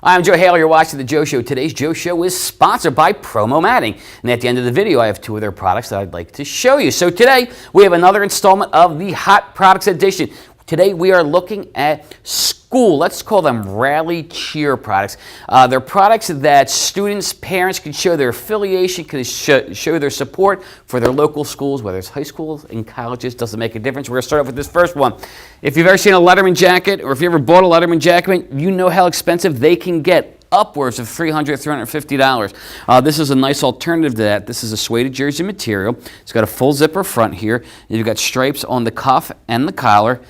I'm Joe Hale. You're watching The Joe Show. Today's Joe Show is sponsored by Promo Matting. And at the end of the video, I have two of their products that I'd like to show you. So today, we have another installment of the Hot Products Edition. Today, we are looking at school. Let's call them Rally Cheer products. They're products that students, parents can show their affiliation, can show their support for their local schools, whether it's high schools and colleges, doesn't make a difference. We're going to start off with this first one. If you've ever seen a Letterman jacket, or if you ever bought a Letterman jacket, you know how expensive they can get. Upwards of $300, $350. This is a nice alternative to that. This is a suede jersey material. It's got a full zipper front here. You've got stripes on the cuff and the collar.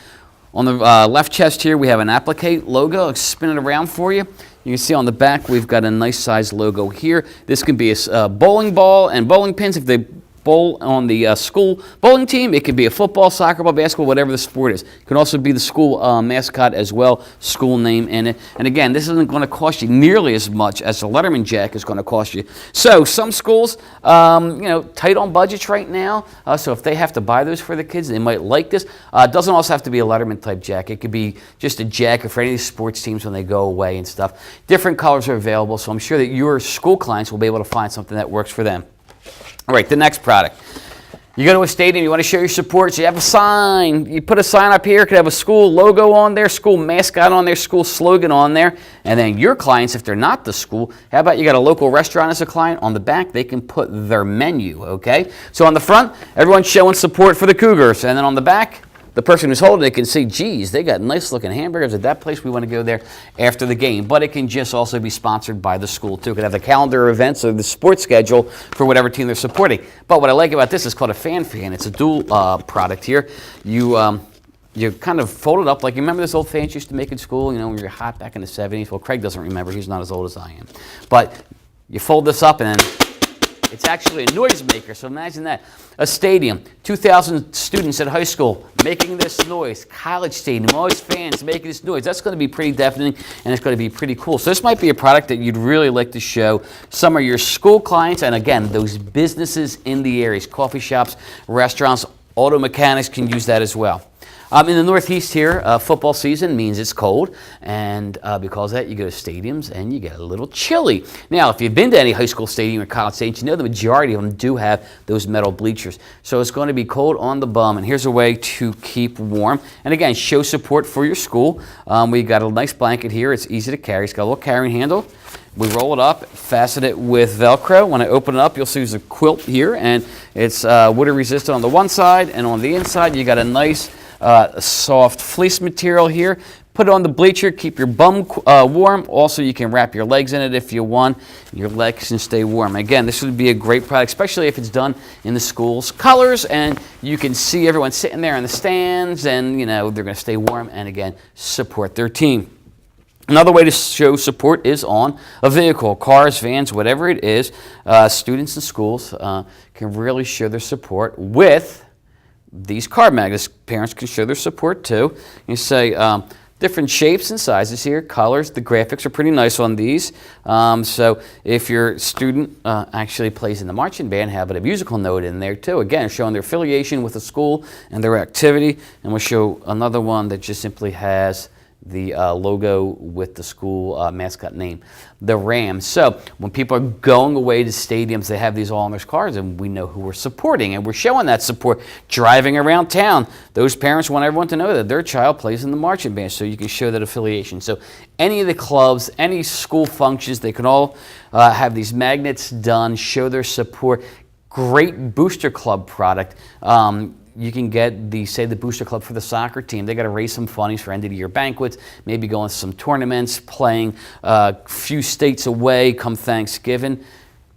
On the left chest here, we have an applique logo. I'll spin it around for you. You can see on the back, we've got a nice size logo here. This can be a bowling ball and bowling pins if they bowl on the school bowling team. It could be a football, soccer ball, basketball, whatever the sport is. It can also be the school mascot as well, school name in it. And again, this isn't going to cost you nearly as much as the Letterman jacket is going to cost you. So some schools, tight on budgets right now. So if they have to buy those for the kids, they might like this. It doesn't also have to be a Letterman type jacket. It could be just a jacket for any of the sports teams when they go away and stuff. Different colors are available, so I'm sure that your school clients will be able to find something that works for them. All right, the next product. You go to a stadium, you want to show your support, so you have a sign. You put a sign up here, it could have a school logo on there, school mascot on there, school slogan on there. And then your clients, if they're not the school, how about you got a local restaurant as a client? On the back, they can put their menu, okay? So on the front, everyone's showing support for the Cougars. And then on the back, the person who's holding it can see, geez, they got nice looking hamburgers at that place. We want to go there after the game. But it can just also be sponsored by the school too. It could have the calendar of events or the sports schedule for whatever team they're supporting. But what I like about this is called a fan. It's a dual product here. You kind of fold it up like, you remember this old fans used to make in school, when you're hot back in the 70s? Well, Craig doesn't remember. He's not as old as I am. But you fold this up and then it's actually a noise maker, so imagine that. A stadium, 2,000 students at high school making this noise. College stadium, all these fans making this noise. That's going to be pretty deafening, and it's going to be pretty cool. So this might be a product that you'd really like to show some of your school clients, and again, those businesses in the areas, coffee shops, restaurants, auto mechanics can use that as well. In the Northeast here, football season means it's cold, and because of that, you go to stadiums and you get a little chilly. Now, if you've been to any high school stadium or college stadium, you know the majority of them do have those metal bleachers. So it's going to be cold on the bum, and here's a way to keep warm. And again, show support for your school. We got a nice blanket here. It's easy to carry. It's got a little carrying handle. We roll it up, fasten it with Velcro. When I open it up, you'll see there's a quilt here, and it's water resistant on the one side, and on the inside, you got a nice soft fleece material here. Put it on the bleacher, keep your bum warm. Also, you can wrap your legs in it if you want. Your legs can stay warm. Again, this would be a great product, especially if it's done in the school's colors, and you can see everyone sitting there in the stands, and they're going to stay warm and again support their team. Another way to show support is on a vehicle, cars, vans, whatever it is. Students in schools can really show their support with these card magnets. Parents can show their support too. You say different shapes and sizes here, colors. The graphics are pretty nice on these. So if your student actually plays in the marching band, have a musical note in there too. Again, showing their affiliation with the school and their activity. And we'll show another one that just simply has the logo with the school mascot name, the Rams. So when people are going away to stadiums, they have these all on their cars, and we know who we're supporting, and we're showing that support. Driving around town, those parents want everyone to know that their child plays in the marching band, so you can show that affiliation. So any of the clubs, any school functions, they can all have these magnets done, show their support. Great Booster Club product. You can get the Booster Club for the soccer team. They got to raise some funnies for end of the year banquets, maybe going to some tournaments, playing a few states away come Thanksgiving.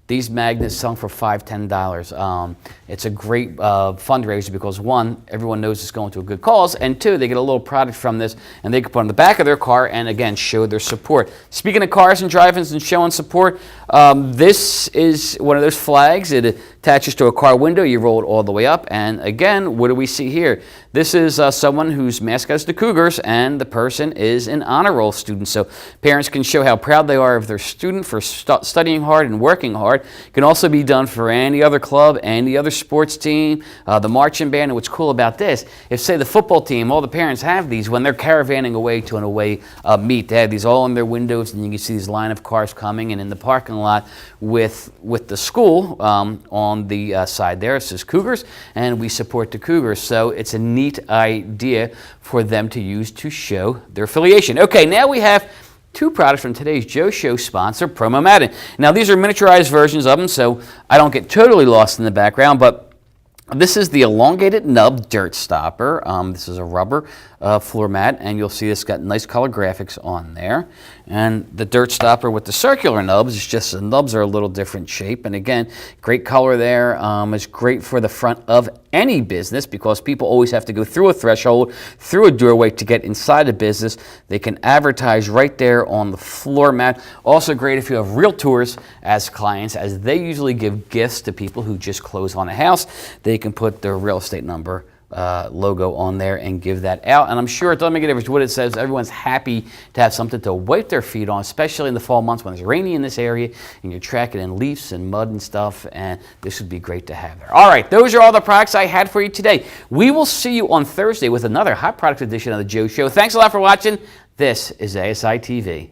These magnets sell for $5, $10. It's a great fundraiser because one, everyone knows it's going to a good cause, and two, they get a little product from this, and they can put it on the back of their car and again show their support. Speaking of cars and drive-ins and showing support, this is one of those flags. It attaches to a car window. You roll it all the way up. And again, what do we see here? This is someone whose mascot is the Cougars, and the person is an honor roll student. So parents can show how proud they are of their student for studying hard and working hard. It can also be done for any other club, any other sports team, the marching band. And what's cool about this, if say the football team, all the parents have these when they're caravanning away to an away meet. They have these all on their windows, and you can see these line of cars coming, and in the parking lot with the school on the side there, it says Cougars, and we support the Cougars. So it's a neat idea for them to use to show their affiliation. Okay, now we have two products from today's Joe Show sponsor, Promo-Matic. Now these are miniaturized versions of them, so I don't get totally lost in the background, but this is the elongated nub dirt stopper. This is a rubber floor mat, and you'll see it's got nice color graphics on there. And the dirt stopper with the circular nubs is just the nubs are a little different shape. And again, great color there. It's great for the front of any business because people always have to go through a threshold, through a doorway to get inside a business. They can advertise right there on the floor mat. Also great if you have realtors as clients, as they usually give gifts to people who just close on a house. They can put their real estate number logo on there and give that out. And I'm sure it doesn't make a difference what it says. Everyone's happy to have something to wipe their feet on, especially in the fall months when it's rainy in this area and you're tracking in leaves and mud and stuff, and this would be great to have there. All right, those are all the products I had for you today. We will see you on Thursday with another Hot Products edition of the Joe Show. Thanks a lot for watching. This is ASI TV.